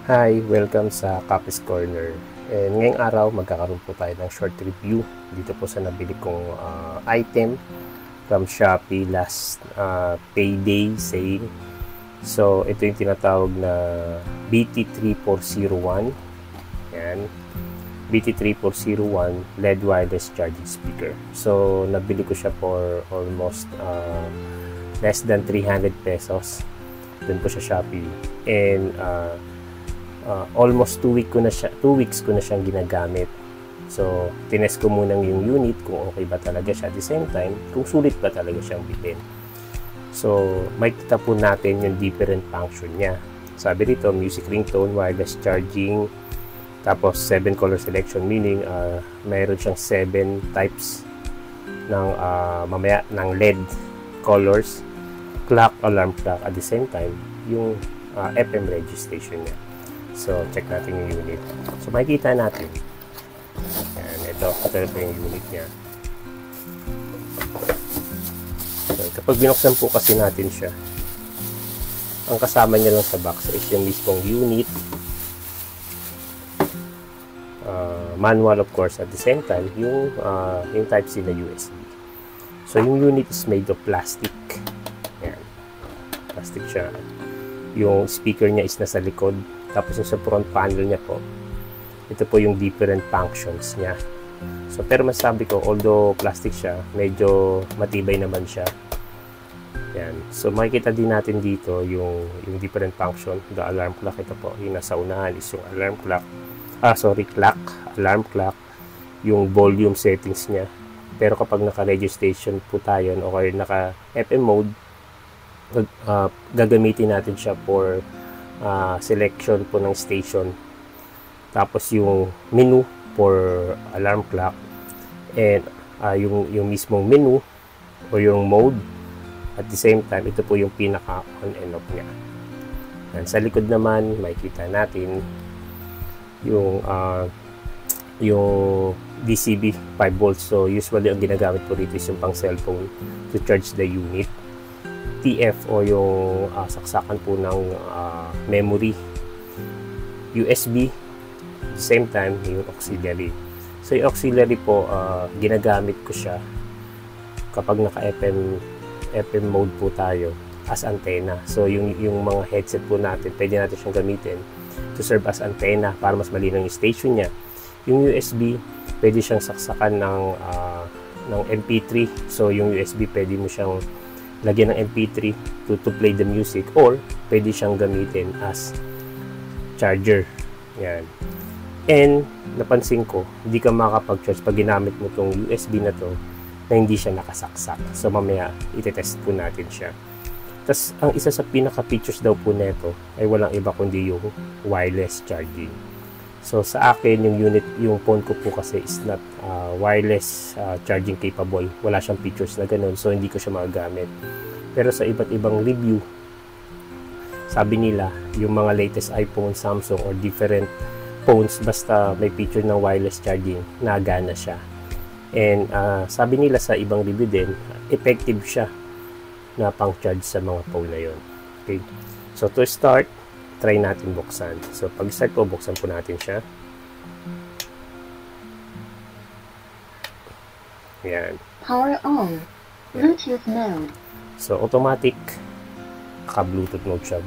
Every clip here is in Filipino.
Hi! Welcome sa Copy's Corner. And ngayong araw, magkakaroon po tayo ng short review dito po sa nabili kong item from Shopee last payday sale. So, ito yung tinatawag na BT3401. Yan. BT3401 LED wireless charging speaker. So, nabili ko siya for almost less than 300 pesos. Doon po sa Shopee. And almost 2 weeks ko na siyang ginagamit. So, tinest ko muna yung unit kung okay ba talaga siya. At the same time, kung sulit ba talaga siyang bilhin. So, makikita po natin yung different function niya. Sabi dito, music ringtone, wireless charging, tapos 7 color selection, meaning mayroon siyang 7 types ng ng LED colors, clock, alarm clock, at the same time, yung FM registration niya. So, check natin yung unit. So, makikita natin. Ayan, ito po yung unit niya. So, kapag binuksan po kasi natin siya, ang kasama niya lang sa box is yung mismong unit, manual of course, at the same time, yung Type-C na USB. So, yung unit is made of plastic. Ayan. Plastic siya. Yung speaker niya is nasa likod. Tapos yung sa front panel niya po, ito po yung different functions niya. So, pero masabi ko, although plastic siya, medyo matibay naman siya. Yan. So, makikita din natin dito yung different function. The alarm clock, ito po. Yung nasa unahan is yung alarm clock. Clock. Alarm clock. Yung volume settings niya. Pero kapag naka-registration po tayo o kaya naka-FM mode, gagamitin natin siya for selection po ng station, tapos yung menu for alarm clock, and yung mismong menu o yung mode, at the same time ito po yung pinaka on and off niya. And sa likod naman makikita natin yung DCB 5 volts. So usually ang ginagamit po dito is yung pang cellphone to charge the unit. TF o yung saksakan po ng memory, USB, at the same time yung auxiliary. So yung auxiliary po, ginagamit ko siya kapag naka FM mode po tayo as antenna. So yung mga headset po natin, pwede natin siyang gamitin to serve as antenna para mas malinaw yung station niya. Yung USB, pwede siyang saksakan ng MP3. So yung USB, pwede mo siyang lagyan ng MP3 to play the music, or pwede siyang gamitin as charger. Yan. And napansin ko, hindi ka makakapag-charge pag ginamit mo tong USB na to na hindi siya nakasaksak. So mamaya itetest po natin siya. Tapos ang isa sa pinaka-features daw po nito ay walang iba kundi yung wireless charging. So sa akin, yung phone ko po kasi is not wireless charging capable. Wala siyang features na ganun, so hindi ko siya magagamit. Pero sa iba't ibang review, sabi nila yung mga latest iPhone, Samsung, or different phones, basta may feature ng wireless charging, nagana siya. And sabi nila sa ibang review din, effective siya na pang-charge sa mga phone na yun. Okay. So to start, try natin buksan. So, pag start po, buksan po natin siya. Yan. Power on. Bluetooth mode. So, automatic. Naka-Bluetooth mode siya.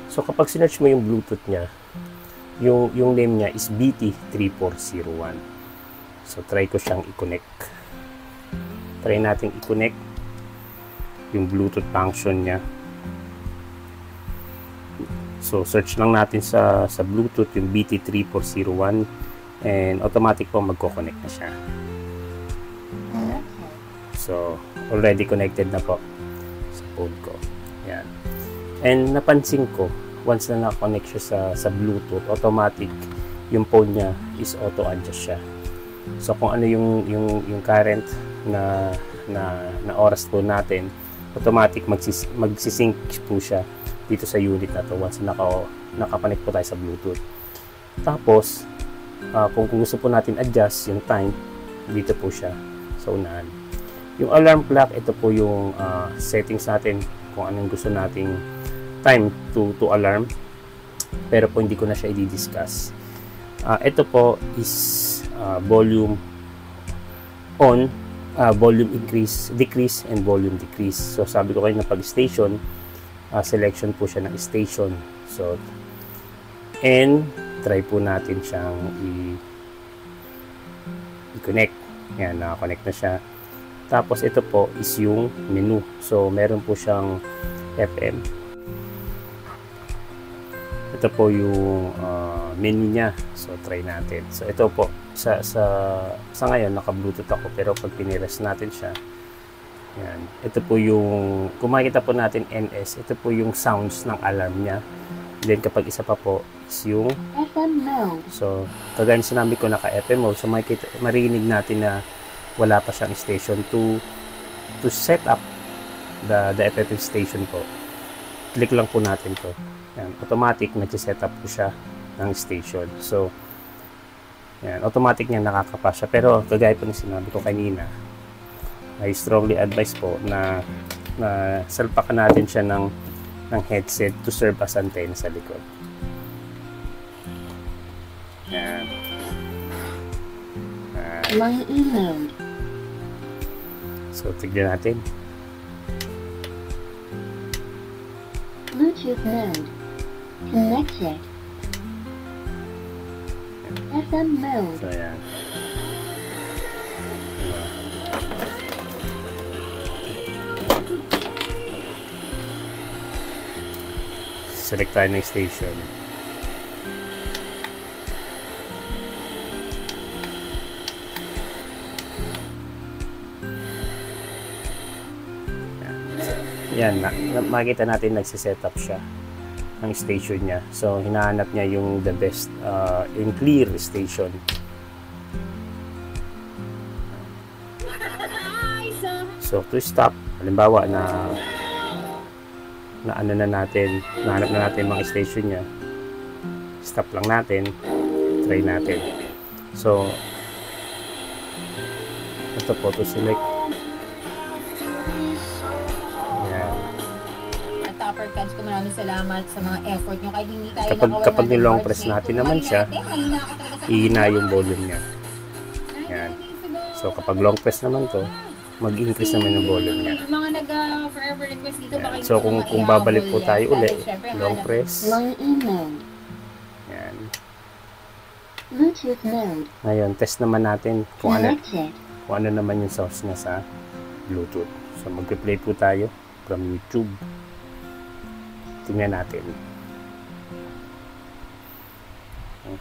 So, kapag sinearch mo yung Bluetooth niya, yung name niya is BT3401. So, try ko siyang i-connect. Try natin i-connect yung Bluetooth function niya. So, search lang natin sa Bluetooth yung BT3401 and automatic po magko-connect na siya. So, already connected na po sa phone ko. Yan. And napansin ko, once na na-connect siya sa Bluetooth, automatic yung phone niya is auto-adjust siya. So, kung ano yung current na oras po natin, automatic magsisync po siya dito sa unit na to once nakapanik po tayo sa Bluetooth. Tapos kung gusto po natin adjust yung time, dito po siya sa unahan. Yung alarm clock, ito po yung settings natin kung anong gusto nating time to alarm. pero po hindi ko na siya i-discuss. Ito po is volume on, volume increase, decrease, and volume decrease. So sabi ko kayo na pag station, selection po siya ng station. So and try po natin siyang i-connect. Yan, naka-connect na siya. Tapos ito po is yung menu. So meron po siyang FM. Ito po yung menu niya. So try natin. So ito po sa ngayon naka-Bluetooth ako, pero pag pinires natin siya, yan. Ito po yung kung makikita po natin NS, ito po yung sounds ng alarm niya. Then kapag isa pa po is yung FM mode. So kagaya sinabi ko, naka FM mode. So marinig natin na wala pa siyang station. To set up the FFM station po, click lang po natin to. Yan, automatic nag-set up po siya ng station. So yan, automatic niya nakakapa siya. Pero kagaya po ng sinabi ko kanina, I strongly advise po na salpakan natin siya ng headset to serve as antenna sa likod. Yan. Line E mode. So, tignan natin. Bluetooth mode. Connected. FM mode. So, yan. Select tayo ng station. Yan, makikita natin nagsiset-up siya ng station niya. So, hinahanap niya yung the best and clear station. So, to stop, halimbawa na ano na natin, nahanap na natin mga station niya, stop lang natin, try natin. So, ito po, to select. Upper Cuts ko, maraming salamat sa mga effort nyo. Kahit hindi tayo kapag nilong press natin naman siya, ihina yung volume niya. Yan. So kapag long press naman to, mag-increase naman yung volume niya. Mga nag-forever request dito, yan. So kung babalik po tayo ulit, long press. Line E mode. Yan. Bluetooth mode. Ngayon, test naman natin kung Connected. ano naman yung source niya sa Bluetooth. So mag-play po tayo from YouTube. Tingnan natin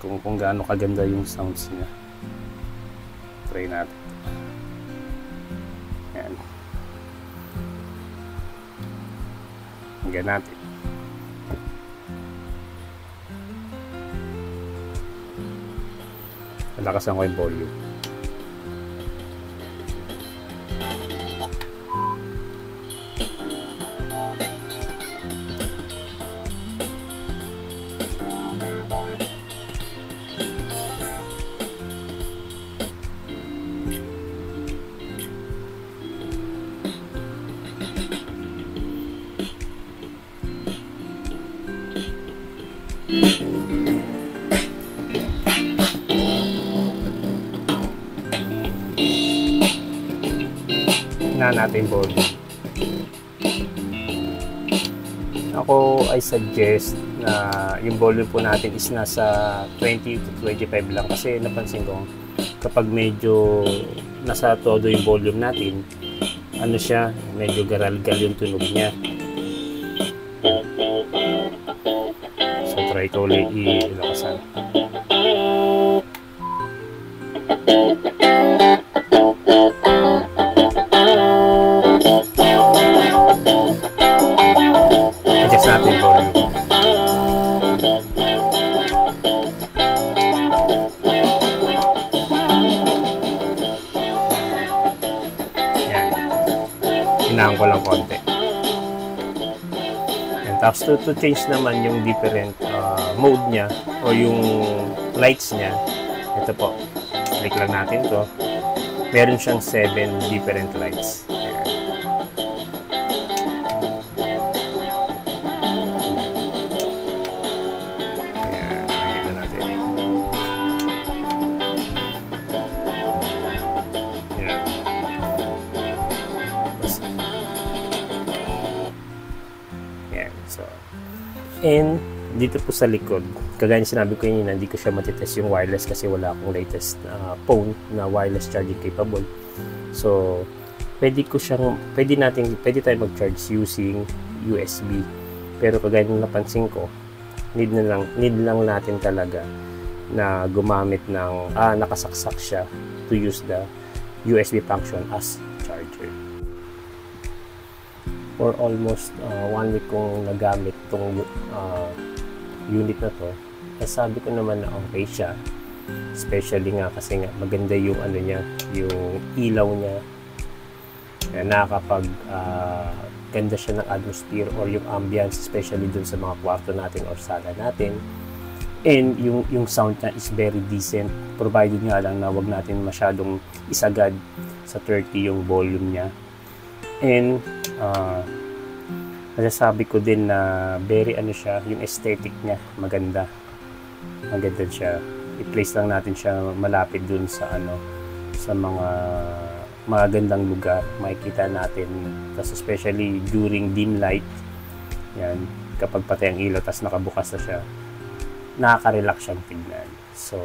kung gaano kaganda yung sounds niya. Try natin. Yan. Tingnan natin. Malakasan ko yung volume. Na natin volume. Ako I suggest na yung volume po natin is nasa 20 to 25 lang, kasi napansin ko kapag medyo nasa todo yung volume natin, ano siya, medyo garalgal yung tunog niya. So try ko ulit ilakasan. Adjust natin volume. Yan. Hinahan ko lang konti. And tapos to change naman yung different mode niya o yung lights niya, ito po, click lang natin to. Meron siyang 7 different lights. And dito po sa likod, kagaya ng sinabi ko yun, hindi ko siya matitest yung wireless kasi wala akong latest phone na wireless charging capable. So pwede tayong mag-charge using USB. Pero kagaya ng napansin ko, need lang natin talaga na gumamit ng nakasaksak siya to use the USB function as charger. For almost 1 week kong nagamit itong unit na to, sabi ko naman na okay siya, especially nga kasi nga maganda yung yung ilaw niya, nakakapag ganda siya ng atmosphere or yung ambience, especially dun sa mga kwarto natin or sala natin. And yung sound niya is very decent, provided nga lang na wag natin masyadong isagad sa 30 yung volume niya. And masasabi ko din na very siya, yung aesthetic niya maganda siya. I-place lang natin siya malapit dun sa sa mga magandang lugar, makikita natin. Tapos especially during dim light, yan, kapag patay ang ilaw tapos nakabukas na siya, nakaka-relax siyang tignan. So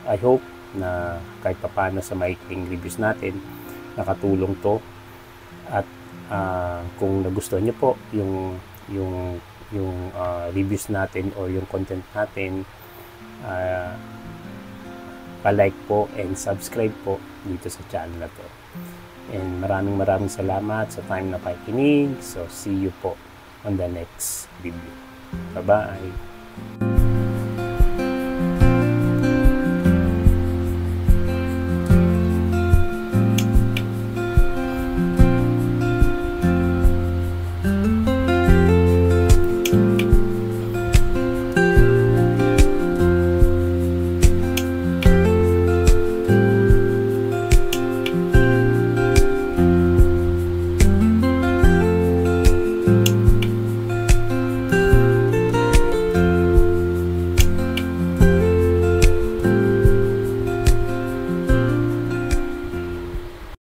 I hope na kahit papaano sa maikling reviews natin nakatulong to, at kung nagustuhan niyo po yung reviews natin or yung content natin, pa-like po and subscribe po dito sa channel na to. And maraming salamat sa time na pakikinig. So see you po on the next video. Bye bye.